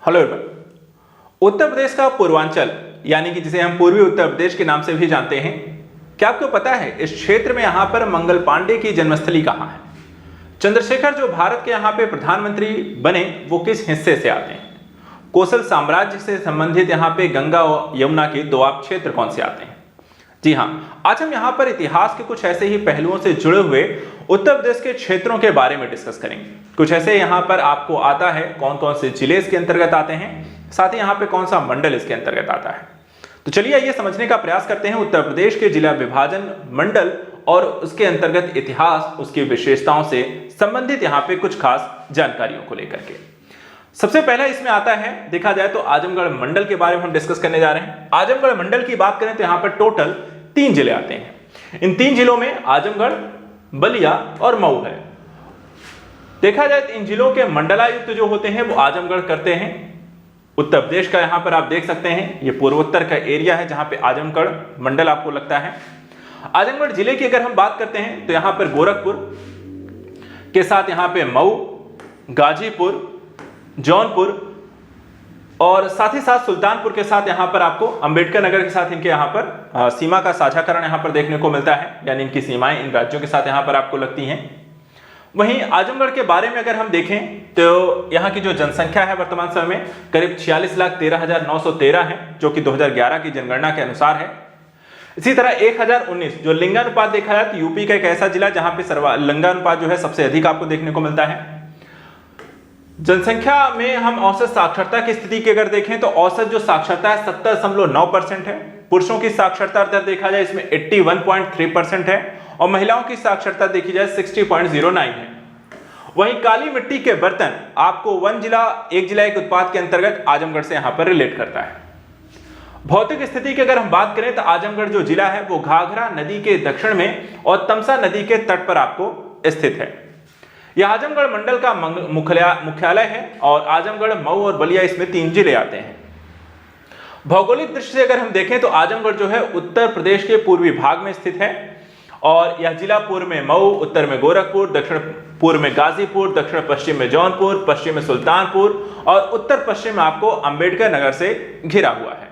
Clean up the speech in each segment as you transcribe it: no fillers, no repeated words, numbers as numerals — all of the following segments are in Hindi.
Hello everyone. उत्तर प्रदेश का पूर्वांचल यानी कि जिसे हम पूर्वी उत्तर प्रदेश के नाम से भी जानते हैं, क्या आपको पता है इस क्षेत्र में यहाँ पर मंगल पांडे की जन्मस्थली कहाँ है? चंद्रशेखर जो भारत के यहाँ पे प्रधानमंत्री बने वो किस हिस्से से आते हैं? कोसल साम्राज्य से संबंधित यहाँ पे गंगा और यमुना के दोआब क्षेत्र कौन से आते हैं? जी हाँ, आज हम यहाँ पर इतिहास के कुछ ऐसे ही पहलुओं से जुड़े हुए उत्तर प्रदेश के क्षेत्रों के बारे में डिस्कस करेंगे। कुछ ऐसे यहाँ पर आपको आता है कौन कौन से जिले इसके अंतर्गत आते हैं, साथ ही यहाँ पे कौन सा मंडल इसके अंतर्गत आता है। तो चलिए ये समझने का प्रयास करते हैं उत्तर प्रदेश के जिला विभाजन, मंडल और उसके अंतर्गत इतिहास, उसकी विशेषताओं से संबंधित यहाँ पे कुछ खास जानकारियों को लेकर के। सबसे पहला इसमें आता है, देखा जाए तो आजमगढ़ मंडल के बारे में हम डिस्कस करने जा रहे हैं। आजमगढ़ मंडल की बात करें तो यहाँ पर टोटल 3 जिले आते हैं। इन 3 जिलों में आजमगढ़, बलिया और मऊ है। देखा जाए तो इन जिलों के मंडलायुक्त जो होते हैं वो आजमगढ़ करते हैं। उत्तर प्रदेश का यहाँ पर आप देख सकते हैं ये पूर्वोत्तर का एरिया है जहां पे आजमगढ़ मंडल आपको लगता है। आजमगढ़ जिले की अगर हम बात करते हैं तो यहाँ पर गोरखपुर के साथ यहाँ पे मऊ, गाजीपुर, जौनपुर और साथ ही साथ सुल्तानपुर के साथ यहाँ पर आपको अंबेडकर नगर के साथ इनके यहाँ पर सीमा का साझाकरण यहाँ पर देखने को मिलता है, यानी इनकी सीमाएं इन राज्यों के साथ यहाँ पर आपको लगती हैं। वहीं आजमगढ़ के बारे में अगर हम देखें तो यहाँ की जो जनसंख्या है वर्तमान समय में करीब 46,13,913 है, जो कि 2011 की जनगणना के अनुसार है। इसी तरह 1019 जो लिंगानुपात देखा जाए तो यूपी का एक ऐसा जिला जहां पे लिंगानुपात जो है सबसे अधिक आपको देखने को मिलता है। जनसंख्या में हम औसत साक्षरता की स्थिति की अगर देखें तो औसत जो साक्षरता है 70.9% है। पुरुषों की साक्षरता दर देखा जाए इसमें 81.3% है और महिलाओं की साक्षरता देखी जाए 60.09 है। वहीं काली मिट्टी के बर्तन आपको एक जिला एक उत्पाद के अंतर्गत आजमगढ़ से यहां पर रिलेट करता है। भौतिक स्थिति की अगर हम बात करें तो आजमगढ़ जो जिला है वो घाघरा नदी के दक्षिण में और तमसा नदी के तट पर आपको स्थित है। यह आजमगढ़ मंडल का मुख्यालय है और आजमगढ़, मऊ और बलिया इसमें 3 जिले आते हैं। भौगोलिक दृष्टि से अगर हम देखें तो आजमगढ़ जो है उत्तर प्रदेश के पूर्वी भाग में स्थित है और यह जिला पूर्व में मऊ, उत्तर में गोरखपुर, दक्षिण पूर्व में गाजीपुर, दक्षिण पश्चिम में जौनपुर, पश्चिम में सुल्तानपुर और उत्तर पश्चिम में आपको अंबेडकर नगर से घिरा हुआ है।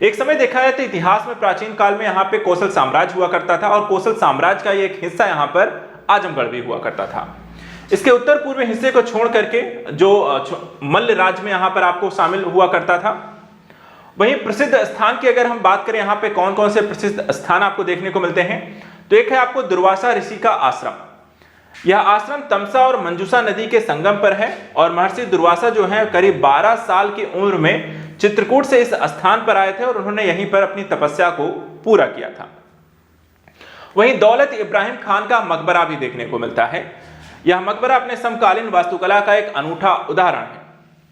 एक समय देखा जाए तो इतिहास में प्राचीन काल में यहाँ पे कोसल साम्राज्य हुआ करता था और कोसल साम्राज्य का एक हिस्सा यहाँ पर आजमगढ़ भी हुआ करता था। इसके उत्तर पूर्वी हिस्से को छोड़ करके जो मल्ल राज्य में यहाँ पर आपको शामिल हुआ करता था। वहीं प्रसिद्ध स्थान की अगर हम बात करें यहाँ पे कौन कौन से प्रसिद्ध स्थान आपको देखने को मिलते हैं तो एक है आपको दुर्वासा ऋषि का आश्रम। यह आश्रम तमसा और मंजूषा नदी के संगम पर है और महर्षि दुर्वासा जो है करीब 12 साल की उम्र में चित्रकूट से इस स्थान पर आए थे और उन्होंने यहीं पर अपनी तपस्या को पूरा किया था। वहीं दौलत इब्राहिम खान का मकबरा भी देखने को मिलता है। यह मकबरा अपने समकालीन वास्तुकला का एक अनूठा उदाहरण है।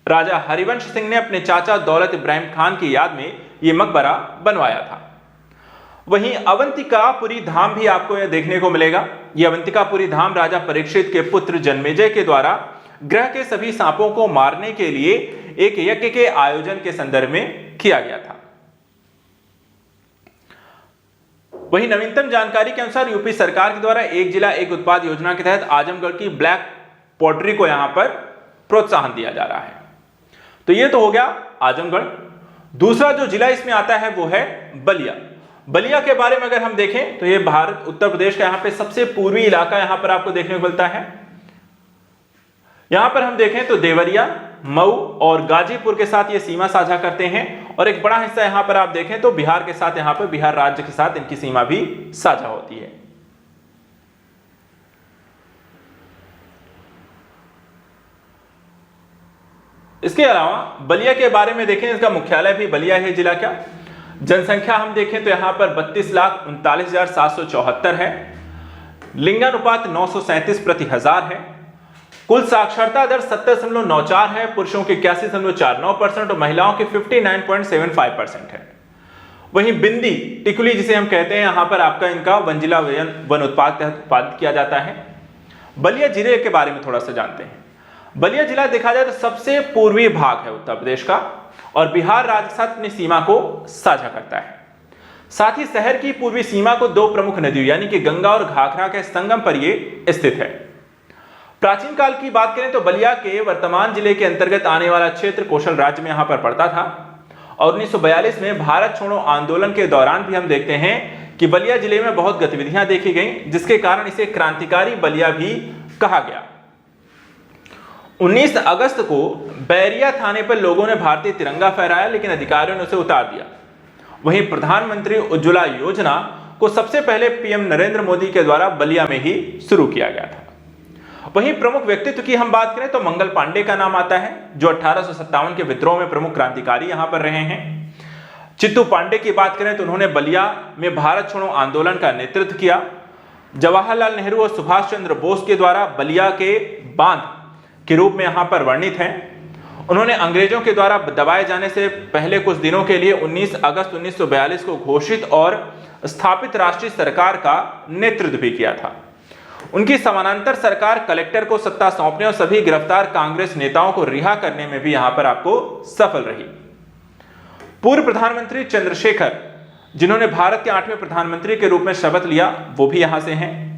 राजा हरिवंश सिंह ने अपने चाचा दौलत इब्राहिम खान की याद में यह मकबरा बनवाया था। वहीं अवंतिकापुरी धाम भी आपको यह देखने को मिलेगा। यह अवंतिकापुरी धाम राजा परीक्षित के पुत्र जन्मेजय के द्वारा ग्रह के सभी सांपों को मारने के लिए एक यज्ञ के आयोजन के संदर्भ में किया गया था। वहीं नवीनतम जानकारी के अनुसार यूपी सरकार के द्वारा एक जिला एक उत्पाद योजना के तहत आजमगढ़ की ब्लैक पॉटरी को यहां पर प्रोत्साहन दिया जा रहा है। तो ये तो हो गया आजमगढ़। दूसरा जो जिला इसमें आता है वो है बलिया। बलिया के बारे में अगर हम देखें तो ये भारत उत्तर प्रदेश का यहाँ पे सबसे पूर्वी इलाका यहाँ पर आपको देखने को मिलता है। यहां पर हम देखें तो देवरिया, मऊ और गाजीपुर के साथ ये सीमा साझा करते हैं और एक बड़ा हिस्सा यहां पर आप देखें तो बिहार के साथ, यहां पर बिहार राज्य के साथ इनकी सीमा भी साझा होती है। इसके अलावा बलिया के बारे में देखें, इसका मुख्यालय भी बलिया है जिला का। जनसंख्या हम देखें तो यहां पर 32,39,774 है। लिंगानुपात 937 प्रति हजार है। कुल साक्षरता दर 70.94 है। पुरुषों की 81.49% और महिलाओं की 59.75% है। वहीं बिंदी टिकुली जिसे हम कहते हैं, यहां पर आपका इनका वनजिला वन उत्पाद तहत उत्पादित किया जाता है। बलिया जिले के बारे में थोड़ा सा जानते हैं। बलिया जिला देखा जाए तो सबसे पूर्वी भाग है उत्तर प्रदेश का और बिहार राज्य के साथ अपनी सीमा को साझा करता है। साथ ही शहर की पूर्वी सीमा को 2 प्रमुख नदियों यानी कि गंगा और घाघरा के संगम पर यह स्थित है। प्राचीन काल की बात करें तो बलिया के वर्तमान जिले के अंतर्गत आने वाला क्षेत्र कौशल राज्य में यहां पर पड़ता था और 1942 में भारत छोड़ो आंदोलन के दौरान भी हम देखते हैं कि बलिया जिले में बहुत गतिविधियां देखी गई, जिसके कारण इसे क्रांतिकारी बलिया भी कहा गया। 19 अगस्त को बैरिया थाने पर लोगों ने भारतीय तिरंगा फहराया, लेकिन अधिकारियों ने उसे उतार दिया। वहीं प्रधानमंत्री उज्ज्वला योजना को सबसे पहले पीएम नरेंद्र मोदी के द्वारा बलिया में ही शुरू किया गया था। वहीं प्रमुख व्यक्तित्व की हम बात करें तो मंगल पांडे का नाम आता है, जो 1857 के विद्रोह में प्रमुख क्रांतिकारी यहां पर रहे हैं। चित्तू पांडे की बात करें तो उन्होंने बलिया में भारत छोड़ो आंदोलन का नेतृत्व किया। जवाहरलाल नेहरू और सुभाष चंद्र बोस के द्वारा बलिया के बांध के रूप में यहां पर वर्णित हैं। उन्होंने अंग्रेजों के द्वारा दबाए जाने से पहले कुछ दिनों के लिए 19 अगस्त 1942 को घोषित और स्थापित राष्ट्रीय सरकार का नेतृत्व भी किया था। उनकी समानांतर सरकार कलेक्टर को सत्ता सौंपने और सभी गिरफ्तार कांग्रेस नेताओं को रिहा करने में भी यहां पर आपको सफल रही। पूर्व प्रधानमंत्री चंद्रशेखर, जिन्होंने भारत के 8वें प्रधानमंत्री के रूप में शपथ लिया, वो भी यहां से हैं।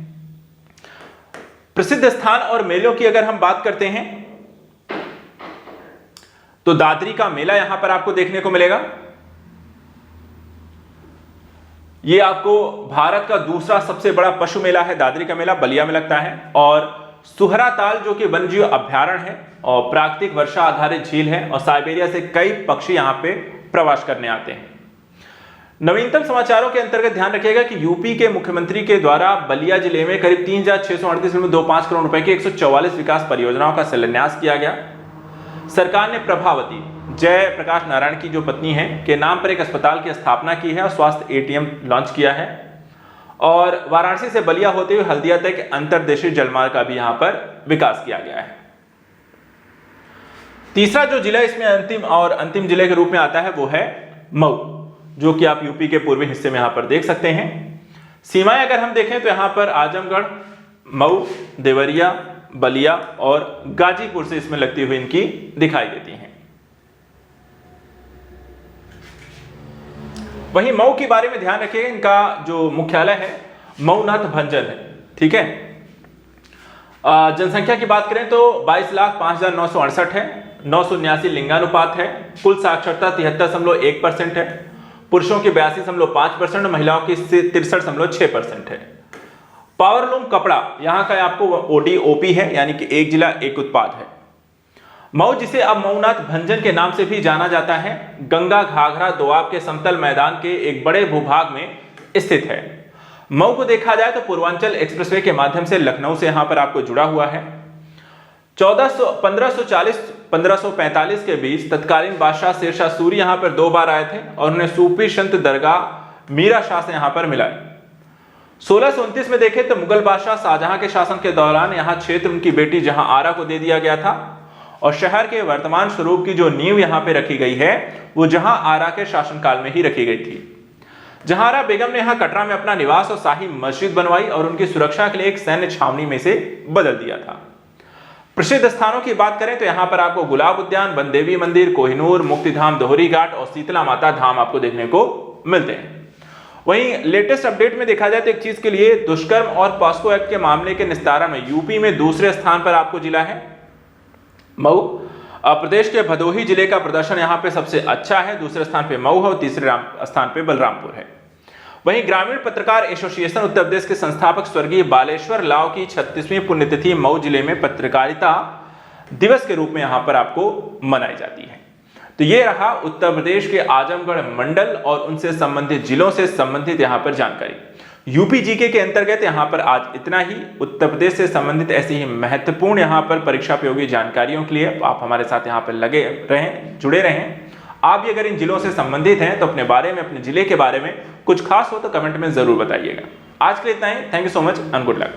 प्रसिद्ध स्थान और मेलों की अगर हम बात करते हैं तो दादरी का मेला यहां पर आपको देखने को मिलेगा। यह आपको भारत का दूसरा सबसे बड़ा पशु मेला है। दादरी का मेला बलिया में लगता है। और सुहरा ताल जो कि वन्यजीव अभ्यारण्य है और प्राकृतिक वर्षा आधारित झील है और साइबेरिया से कई पक्षी यहां पे प्रवास करने आते हैं। नवीनतम समाचारों के अंतर्गत ध्यान रखिएगा कि यूपी के मुख्यमंत्री के द्वारा बलिया जिले में करीब 3638.25 करोड़ रुपए की 144 विकास परियोजनाओं का शिलान्यास किया गया। सरकार ने प्रभावती जय प्रकाश नारायण की जो पत्नी है के नाम पर एक अस्पताल की स्थापना की है और स्वास्थ्य एटीएम लॉन्च किया है। और वाराणसी से बलिया होते हुए हल्दिया तक अंतरदेशीय जलमार्ग का भी यहां पर विकास किया गया है। तीसरा जो जिला इसमें अंतिम जिले के रूप में आता है वो है मऊ, जो कि आप यूपी के पूर्वी हिस्से में यहां पर देख सकते हैं। सीमाएं अगर हम देखें तो यहां पर आजमगढ़, मऊ, देवरिया, बलिया और गाजीपुर से इसमें लगती हुई इनकी दिखाई देती हैं। वहीं मऊ के बारे में ध्यान रखिएगा, इनका जो मुख्यालय है मऊनाथ भंजन है। ठीक है। जनसंख्या की बात करें तो 22,05,968 है। 979 लिंगानुपात है। कुल साक्षरता 73.1% है। पुरुषों की 82.5%, महिलाओं की 63.6% है। पावरलूम कपड़ा यहाँ का आपको ODOP है, यानी कि एक जिला एक उत्पाद है। मऊ, जिसे अब मऊनाथ भंजन के नाम से भी जाना जाता है, गंगा घाघरा दोआब के समतल मैदान के एक बड़े भूभाग में स्थित है। मऊ को देखा जाए तो पूर्वांचल एक्सप्रेसवे के माध्यम से लखनऊ से यहां पर आपको जुड़ा हुआ है। 1540-1545 के बीच तत्कालीन बादशाह शेरशाह सूरी यहां पर 2 बार आए थे और उन्हें सूफी संत दरगाह मीरा शाह से यहां पर मिलाए। 1629 में देखें तो मुगल बादशाह शाहजहां के शासन के दौरान यहां क्षेत्र उनकी बेटी जहां आरा को दे दिया गया था और शहर के वर्तमान स्वरूप की जो नींव यहां पे रखी गई है वो जहां आरा के शासनकाल में ही रखी गई थी। जहांआरा बेगम ने यहां कटरा में अपना निवास और शाही मस्जिद बनवाई और उनकी सुरक्षा के लिए एक सैन्य छावनी में से बदल दिया था। प्रसिद्ध स्थानों की बात करें तो यहां पर आपको गुलाब उद्यान, बनदेवी मंदिर, कोहिनूर, मुक्तिधाम, दोहरी घाट और शीतला माता धाम आपको देखने को मिलते हैं। वहीं लेटेस्ट अपडेट में देखा जाए तो एक चीज के लिए दुष्कर्म और पॉस्को एक्ट के मामले के निस्तारण में यूपी में दूसरे स्थान पर आपको जिला है मऊ। प्रदेश के भदोही जिले का प्रदर्शन यहां पे सबसे अच्छा है। दूसरे स्थान पे मऊ है और तीसरे स्थान पे बलरामपुर है। वहीं ग्रामीण पत्रकार एसोसिएशन उत्तर प्रदेश के संस्थापक स्वर्गीय बालेश्वर लाव की 36वीं पुण्यतिथि मऊ जिले में पत्रकारिता दिवस के रूप में यहां पर आपको मनाई जाती है। तो ये रहा उत्तर प्रदेश के आजमगढ़ मंडल और उनसे संबंधित जिलों से संबंधित यहां पर जानकारी। यूपी जीके के अंतर्गत यहां पर आज इतना ही। उत्तर प्रदेश से संबंधित ऐसी ही महत्वपूर्ण यहां पर परीक्षा उपयोगी जानकारियों के लिए आप हमारे साथ यहां पर लगे रहें, जुड़े रहें। आप भी अगर इन जिलों से संबंधित हैं तो अपने बारे में, अपने जिले के बारे में कुछ खास हो तो कमेंट में जरूर बताइएगा। आज के लिए इतना ही। Thank you so much and good luck.